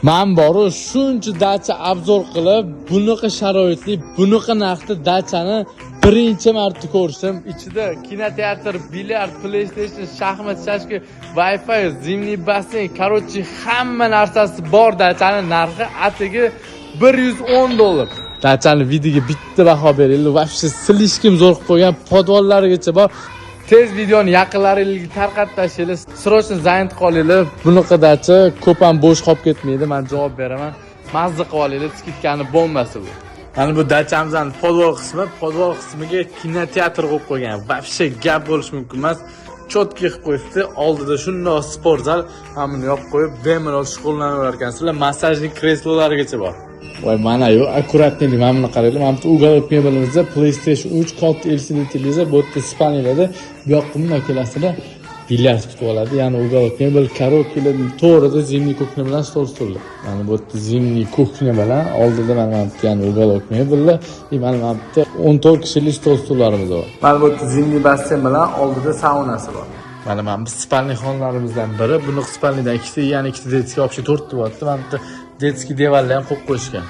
Men boru shuncha dacha obzor qilib, bunaqa sharoitli, bunaqa narxda dachani birinchi marta ko'rdim. Ichida kinoteatr, bilyard, PlayStation, shaxmat, shashka, Wi-Fi, zimniy basseyn, короче, hamma narsasi bor dachaning narxi atigi $110. Dachani videoga bitta baho beringlar. Вообще silishkim zo'r qilib qo'ygan, podvollarigacha bor. Tez videoni yaqinlaringizga tarqatib tashlaylar. Srochno zaynat qolinglar. Bunaqa dacha ko'p ham bo'sh qolib ketmaydi. Men javob beraman. Mazza qilib olinglar, skitkani bombasi bu. Mana bu dachamizning podvol qismiga kinoteatr qo'yib qo'ygan. Вообще gap bo'lish mumkin emas. Chotki qilib qo'yibdi. Oldida shunday sport zal hamini yopib qo'yib, bemalol shug'ullanaverar ekansizlar. Massajli kreslolarigacha bor. Voy mana-yu, akkuratnik mana buni qaranglar. Mana bu ugalok mebelimizda PlayStation 3 katta LCD televizor, bu yerda spanelada, bu yoqqa bunday kelasizlar. Bilyard kutib oladi. Ya'ni ugalok mebel, karaokelar to'g'rida zimniy kuxня bilan stol-stullar. Mana bu yerda zimniy kuxня bilan oldida mana bu ya'ni ugalok mebellar, mana bu yerda 14 kishilik stol-stullarimiz bor. Mana bu yerda zimniy basseyn bilan oldida saunasi bor. Mana bu spalniy xonalarimizdan biri. Buni spalniydan ikkita, ya'ni ikkita detskiy, вообще 4 ta bo'lyapti. Mana bu detskiy devorlar ham qo'yib qo'yishgan.